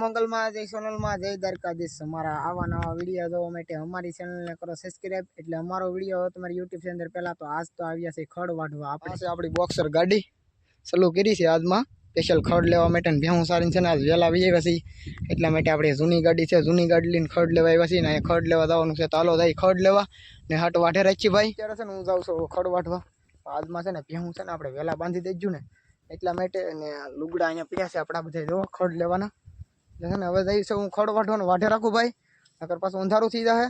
મંગલમાં, જય સોનલમાં, જય દ્વારકાધીશ। અમારા આવા નવા વિડીયો જોવા માટે અમારી ચેનલને કરો સબસ્ક્રાઇબ। એટલે અમારો વિડીયો તમારી યુટ્યુબ ચેનલ પહેલા તો આજ તો આવ્યા છે ખડ વાઢવા। આપણે આપણી બોક્સર ગાડી ચાલુ કરી છે આજમાં સ્પેશિયલ ખડ લેવા માટે। ભેહું સારી છે ને આજ વહેલા આવી આવ્યા છે એટલા માટે આપણે જૂની ગાડી છે, જૂની ગાડી લઈને ખડ લેવા આવ્યા છીએ ને ખડ લેવા જવાનું છે। તો હાલો જાય ખડ લેવા ને હાટ વાઢે રાખી ભાઈ। અત્યારે છે ને હું જાઉં છું ખડ વાઢવા। આજમાં છે ને ભેહું છે ને આપણે વહેલા બાંધી દેજો ને એટલા માટે ને લુગડા અહીંયા પડ્યા છે આપણા બધા જો ખડ લેવાના છે ને। હવે જઈશ હું ખડ વાઢવાનું, વાઢે રાખું ભાઈ નકર પાછું અંધારું થઈ જાય।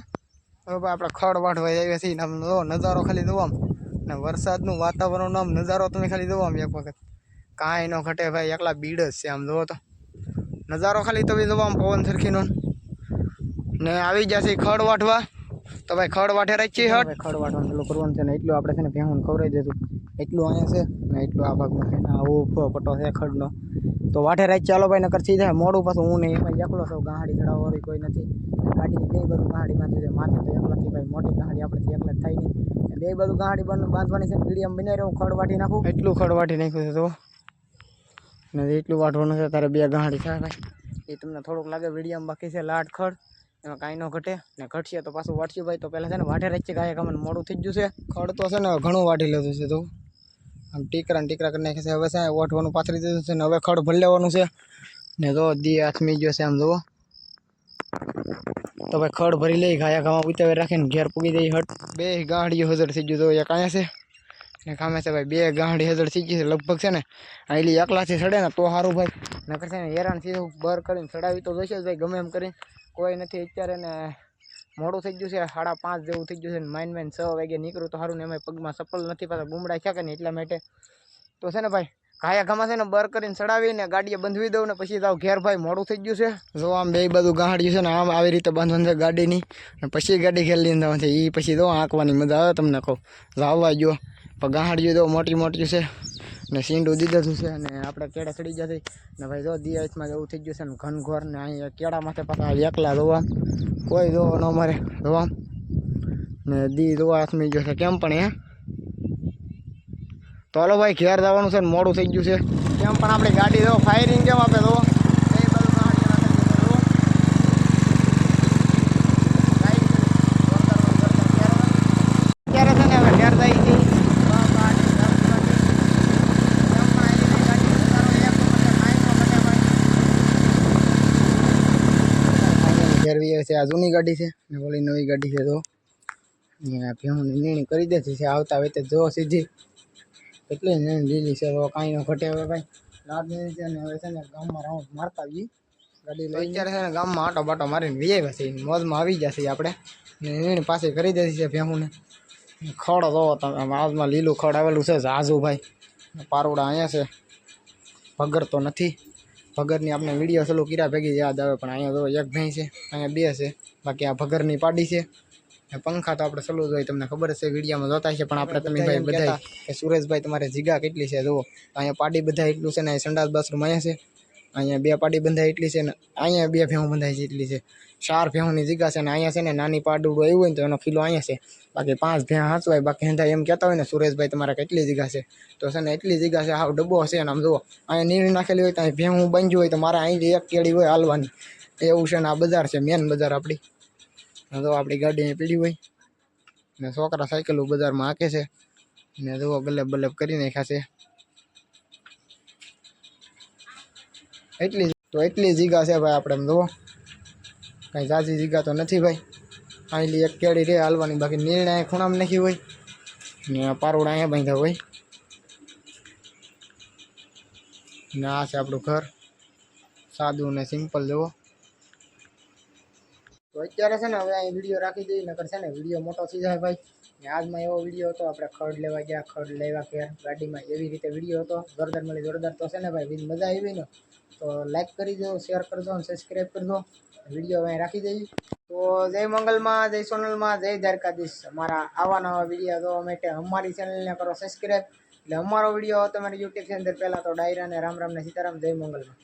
હવે ભાઈ આપણે ખડ વાઢવા આવ્યા છીએ ને આમ નજારો ખાલી જોવો આમ ને વરસાદનું વાતાવરણ આમ નજારો તમે ખાલી જોવો આમ એક વખત કાંઈ ન ઘટે ભાઈ, એકલા બીડ જ છે આમ જોવો તો નજારો ખાલી તમે જોવો આમ પવન સરખીનો ને આવી જશે ખડ વાઢવા। તો ભાઈ ખડ વાઢે રાખીએ હટ ખડ વાઢવાનું ચાલુ કરવાનું છે ને એટલું આપણે છે ને ભેહું ખવડાવી દેતું એટલું અહીંયા છે ને એટલું આ ભાગમાં છે ને આવો પટ્ટો છે ખડનો। તો વાઢે રાખી ચાલો ભાઈ નકર થઈ જાય મોડું પાછું હું નહીં એમાં એકલો સૌ ગાડી ચડાવવાળી કોઈ નથી। ગાડીની બે બધું ગાડી બાંધી દે માથે તો એકલાથી ભાઈ મોટી ગાડી આપણેથી એકલા થાય નહીં બે બધું ગાડી બાંધવાની છે। વિડીયો બનાવી રહ્યો ખડ વાઢી નાખું એટલું ખડ વાઢી નાખ્યું છે તો ને એટલું વાઢવાનું છે તારે બે ગાડી છે ભાઈ એ તમને થોડુંક લાગે વિડીયોમાં બાકી છે લાટ ખડ એમાં કાંઈ ન ઘટે ને ઘટશે તો પાછું વાટશું ભાઈ। તો પહેલાં છે ને વાઢે રાખીએ ગાય કામને મોડું થઈ ગયું છે ખડ તો છે ને ઘણું વાઢી લીધું છે તો આમ ટીકરા કરી નાખે છે। હવે છે ઓઠવાનું પાથરી દીધું છે ને હવે ખડ ભરી લેવાનું છે ને જો દી આથમી ગયો છે આમ જુઓ। તો ભાઈ ખડ ભરી લઈ ગાયા ગામાં ઉતાવળ રાખીને ઘેર પૂગી દઈ હટ બે ગાડીઓ હજર થઈ ગયું તો એક અહીંયા છે ને કામે છે ભાઈ બે ગાડી હજર થઈ ગઈ છે લગભગ છે ને આટલી એકલાથી ચડે ને તો સારું ભાઈ નકર છે ને હેરાન થઈ બર કરીને ચડાવી તો જશે જ ભાઈ ગમે એમ કરીને કોઈ નથી અત્યારે ને મોડું થઈ ગયું છે 5:30 જેવું થઈ ગયું છે ને માઇન 6 વાગે નીકળું તો સારું ને એમાં પગમાં ચપ્પલ નથી પાછા ગુમડા છે કે ને એટલા માટે તો છે ને ભાઈ ગાયા ઘામાં છે ને બર કરીને ચડાવીને ગાડીએ બંધવી દઉં ને પછી જાવ ઘેર ભાઈ મોડું થઈ ગયું છે। જો આમ બે બધું ગાડીયું છે ને આમ આવી રીતે બાંધવાનું છે ગાડીની ને પછી ગાડી ઘેર લઈને જવાનું છે એ પછી જો આંકવાની મજા આવે તમને કહું લાવવા ગયો પણ ગાડીયું તો મોટી છે ને સીંડું દીધું છે ને આપણે કેળે ચડી જશે ને ભાઈ જો દિયાસમાં જવું થઈ ગયું છે ને ઘનઘોર ને અહીંયા કેળા માથે પાછા એકલા જોવા કોઈ જોવો ન મારે જોવા ને દી જોવા હાથમી ગયો છે કેમ પણ તો હાલો ભાઈ ઘેર જવાનું છે ને મોડું થઈ ગયું છે કેમ પણ આપણી ગાડી જો ફાયરિંગ કેમ આપે તો અત્યારે છે ને હવે ઘેર જાય છે છે આ જૂની ગાડી છે ને ઓલી નવી ગાડી છે તો ભેહું નીણી કરી દેતી છે આવતા હોય તો જો સીધી એટલી નીણ લીલી છે તો કાંઈ ન ઘટે હવે ભાઈ લાદ નીણી છે ને હવે છે ને ગામમાં રાઉન્ડ મારતા આવીએ ગાડી લઈ અત્યારે છે ને ગામમાં આટો બાટો મારીને વીઆવ્યા છે મોજમાં આવી જશે આપણે ને નીણ પાસે કરી દેતી છે ભેહુંને ખડ જોવો તમે આજમાં લીલું ખડ આવેલું છે ઝાઝુ ભાઈ પારોડા અહીંયા છે ભગર તો નથી ભગરની આપણે વિડીયો ચાલુ કર્યા ભેગી યાદ આવે પણ અહીંયા જો એક ભેં છે અહીંયા બે છે બાકી આ ભગરની પાડી છે પંખા તો આપણે ચાલુ જ હોય તમને ખબર છે વિડીયોમાં જોતા છે પણ આપણે તમે ભાઈ બધા કે સુરેશભાઈ તમારે જીગા કેટલી છે જુઓ અહીંયા પાડી બધા એટલું છે ને સંડાસ બાથરૂમ અહીંયા છે અહીંયા બે પાડી બંધાય એટલી છે ને અહીંયા બે ભેહું બંધાય છે એટલી છે 4 ભેહુંની જીગા છે ને અહીંયા છે ને નાની પાડું આવ્યું હોય ને તો એનો કિલો અહીંયા છે બાકી 5 ભેં હાંચવાય બાકી હંધા એમ કહેતા હોય ને સુરેશભાઈ તમારે કેટલી જીગા છે તો છે ને એટલી જીગા છે હાવ ડબ્બો છે ને આમ જુઓ અહીંયા નીણ નાખેલી હોય તો અહીં ભેહું બાંધ્યું હોય તો મારે અહીંથી એક કેળી હોય હાલવાની એવું છે ને આ બજાર છે મેન બજાર આપણી જો આપણી ગાડી અહીં પીડી હોય ને છોકરા સાયકલો બજારમાં હાંકે છે ને જુઓ ગલેબ કરી નાખ્યા છે એટલી જીગા છે ભાઈ આપણે જુઓ કાંઈ ઝાઝી જીગા તો નથી ભાઈ અહીંલી એક કેળી રે હાલવાની બાકી નિર્ણય ખૂણામાં નાખી હોય ને પારોડા અહીંયા બાંધ્યા હોય ને આ છે આપણું ઘર સાદું ને સિમ્પલ જુઓ। તો અત્યારે છે ને હવે અહીં વિડીયો રાખી દઈએ નકર છે ને વિડીયો મોટો થઈ જાય ભાઈ ને આજમાં એવો વિડીયો હતો આપણે ખડ લેવા ગયા ખડ લેવા કે ગાડીમાં એવી રીતે વિડીયો હતો જોરદાર મળી જોરદાર તો છે ને ભાઈ મજા આવી ને તો લાઈક કરી દો શેર કરજો અને સબસ્ક્રાઈબ કરજો વિડીયો અહીં રાખી દઈએ। તો જય મંગલમાં, જય સોનલમાં, જય દ્વારકાધીશ। અમારા આવા નવા વિડીયો જોવા માટે અમારી ચેનલને કરો સબસ્ક્રાઈબ। એટલે અમારો વિડીયો તમારી યુટ્યુબ ચેનલ પહેલાં તો ડાયરા ને રામ રામ ને સીતારામ, જય મંગલમાં।